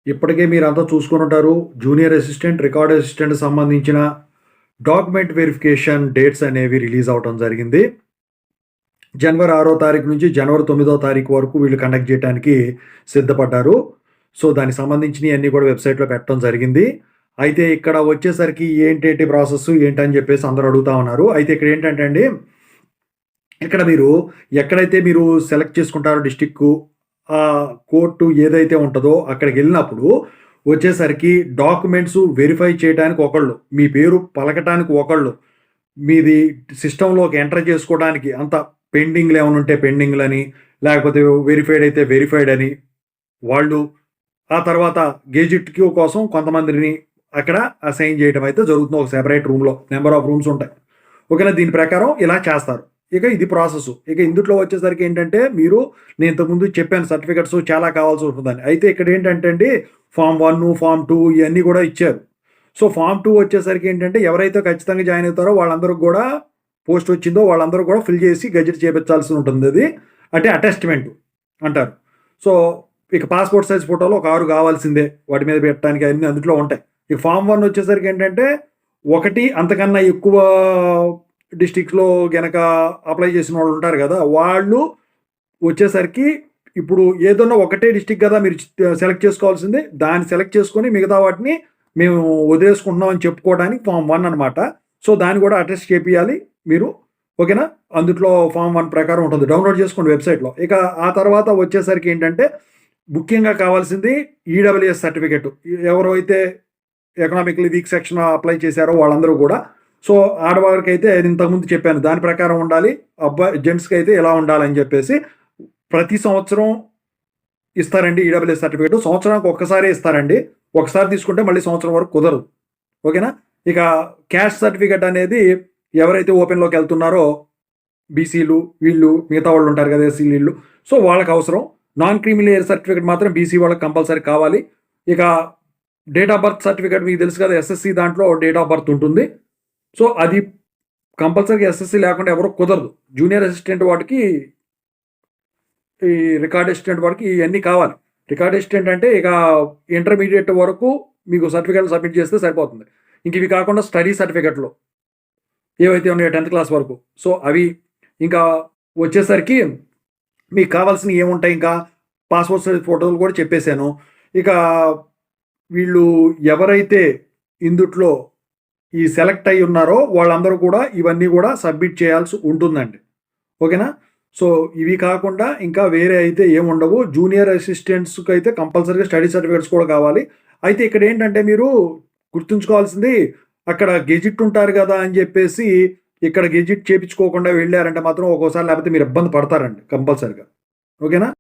ఇప్పటికే మీరంతా చూసుకొనుంటారు. Junior assistant, record assistant సంబంధించిన డాక్యుమెంట్ వెరిఫికేషన్ డేట్స్ అనేవి రిలీజ్ అవ్వటం జరిగింది. జనవరి 6 తారీఖు నుంచి జనవరి 9 తారీఖు వరకు వీళ్ళు కండక్ట్ చేయటానికి సిద్ధపడ్డారు. సో, దానికి సంబంధించినయన్నీ కూడా వెబ్‌సైట్‌లో పెట్టడం జరిగింది. అయితే ఇక్కడ వచ్చేసరికి ఏంటేంటి ప్రాసెస్సు ఏంటని జెప్పేసి అందరూ అడుగుతా ఉన్నారు. అయితే ఇక్కడేంటంటే అండి, ఇక్కడ మీరు ఎక్కడైతే మీరు సెలెక్ట్ చేసుకుంటారో డిస్ట్రిక్కు, కోర్టు ఏదైతే ఉంటదో అక్కడికెళ్ళినప్పుడు వచ్చేసరికి డాక్యుమెంట్స్ వెరిఫై చేయటానికి ఒకళ్ళు, మీ పేరు పలకటానికి ఒకళ్ళు, మీది సిస్టమ్‌లోకి ఎంటర్ చేసుకోవడానికి అంతా పెండింగ్‌లేమన్నా ఉంటే పెండింగ్‌లని, లేకపోతే వెరిఫైడ్ అయితే వెరిఫైడ్ అని వాళ్ళు, ఆ తర్వాత గెజిట్‌కి కోసం కొంతమందిని అక్కడ అసైన్ చేయటం అయితే జరుగుతుంది. ఒక సెపరేట్ రూమ్‌లో నంబర్ ఆఫ్ రూమ్స్ ఉంటాయి. ఓకేనా? దీని ప్రకారం ఇలా చేస్తారు. ఇక ఇది ప్రాసెసు. ఇక ఇందుట్లో వచ్చేసరికి ఏంటంటే, నేను ఇంతకుముందు చెప్పాను సర్టిఫికేట్స్ చాలా కావాల్సి ఉంటుందని. అయితే ఇక్కడ ఏంటంటే అండి, ఫార్మ్ 1, ఫార్మ్ 2 ఇయన్నీ గూడా ఇచ్చారు. సో, ఫార్మ్ 2 వచ్చేసరికి ఏంటంటే, ఎవరైతే ఖచ్చితంగా జాయిన్ అవుతారో వాళ్ళందరికి గూడా పోస్ట్ వచ్చిందో వాళ్ళందరూ కూడా ఫిల్ చేసి గెజెట్ చేపించాల్సి ఉంటుందది. అంటే అటెస్ట్‌మెంట్ అంటారు. సో, ఇక పాస్‌పోర్ట్ సైజ్ ఫోటోలు ఒక 6 కావాల్సిందే. వాటి మీద పెట్టడానికి అన్నీ అందుట్లో ఉంటాయి. ఇక ఫార్మ్ 1 వచ్చేసరికి ఏంటంటే, ఒకటి అంతకన్నా ఎక్కువ డిస్ట్రిక్ట్స్‌లో గనక అప్లై చేసిన వాళ్ళు ఉంటారు గదా! వాళ్ళు వచ్చేసరికి ఇప్పుడు ఏదన్నా ఒకటే డిస్ట్రిక్ట్ గదా! మీరు సెలెక్ట్ చేసుకోవాల్సింది. దాన్ని సెలెక్ట్ చేసుకొని మిగతా వాటిని మేము వదిలేసుకుంటున్నాం అని చెప్పుకోవడానికి ఫార్మ్ 1 అనమాట. సో, దాన్ని గూడా అటెస్ట్ చేపియాలి మీరు. ఓకేనా? అందుట్లో ఫార్మ్ 1 ప్రకారం ఉంటుంది. డౌన్‌లోడ్ చేసుకోండి వెబ్‌సైట్‌లో. ఇక ఆ తర్వాత వచ్చేసరికి ఏంటంటే, ముఖ్యంగా కావాల్సింది ఈడబ్ల్యూఎస్ సర్టిఫికేట్. ఎవరైతే ఎకనామికల్లీ వీక్ సెక్షన్ అప్లై చేశారో వాళ్ళందరూ గూడా. సో, ఆడవారికైతే నేను ఇంతకుముందు చెప్పాను. దాని ప్రకారం ఉండాలి. జెంట్స్‌కైతే ఇలా ఉండాలని జెప్పేసి ప్రతి సంవత్సరం ఇస్తారండి ఈడబ్ల్యూఎస్ సర్టిఫికేట్. సంవత్సరానికి ఒక్కసారే ఇస్తారండి. ఒకసారి తీసుకుంటే మళ్ళీ సంవత్సరం వరకు కుదరదు. ఓకేనా? ఇక క్యాస్ట్ సర్టిఫికేట్ అనేది ఎవరైతే ఓపెన్‌లోకెళ్తున్నారో బీసీలు, వీళ్ళు మిగతా వాళ్ళుంటారు గదా! ఎస్సీలు ఈళ్ళు. సో, వాళ్ళకవసరం. నాన్ క్రీమీ లేయర్ సర్టిఫికేట్ మాత్రం బీసీ వాళ్ళకి కంపల్సరీ కావాలి. ఇక డేట్ ఆఫ్ బర్త్ సర్టిఫికేట్ మీకు తెలుసు కదా! ఎస్ఎస్‌సి దాంట్లో డేట్ ఆఫ్ బర్త్ ఉంటుంది. సో, అది కంపల్సరీగా ఎస్ఎస్‌సి లేకుండా ఎవరు కుదరదు. జూనియర్ అసిస్టెంట్ వాటికి, ఈ రికార్డ్ అసిస్టెంట్ వాడికి ఇయన్నీ కావాలి. రికార్డ్ అసిస్టెంట్ అంటే ఇక ఇంటర్మీడియేట్ వరకు మీకు సర్టిఫికేట్‌లు సబ్మిట్ చేస్తే సరిపోతుంది. ఇంక ఇవి కాకుండా స్టడీ సర్టిఫికేట్‌లు ఏవైతే ఉన్నాయో 10థ్ క్లాస్ వరకు. సో, అవి ఇంకా వచ్చేసరికి మీకు కావాల్సినయి ఏముంటాయి ఇంకా, పాస్‌పోర్ట్ సైజ్ ఫోటోలు కూడా చెప్పేసాను. ఇక వీళ్ళు ఎవరైతే ఇందుట్లో ఈ సెలెక్ట్ అయ్యి ఉన్నారో వాళ్ళందరూ కూడా ఇవన్నీ గూడా సబ్మిట్ చేయాల్సి ఉంటుందండి. ఓకేనా? సో, ఇవి కాకుండా ఇంకా వేరే అయితే ఏముండవు. జూనియర్ అసిస్టెంట్స్‌కైతే కంపల్సరీగా స్టడీ సర్టిఫికేట్స్ కూడా కావాలి. అయితే ఇక్కడేంటంటే మీరు గుర్తుంచుకోవాల్సింది, అక్కడ గెజిట్ ఉంటారు గదా! అని జెప్పేసి ఇక్కడ గెజిట్ చేపించుకోకుండా వెళ్లారంటే మాత్రం ఒక్కోసారి లేకపోతే మీరు ఇబ్బంది పడతారండి కంపల్సరీగా. ఓకేనా?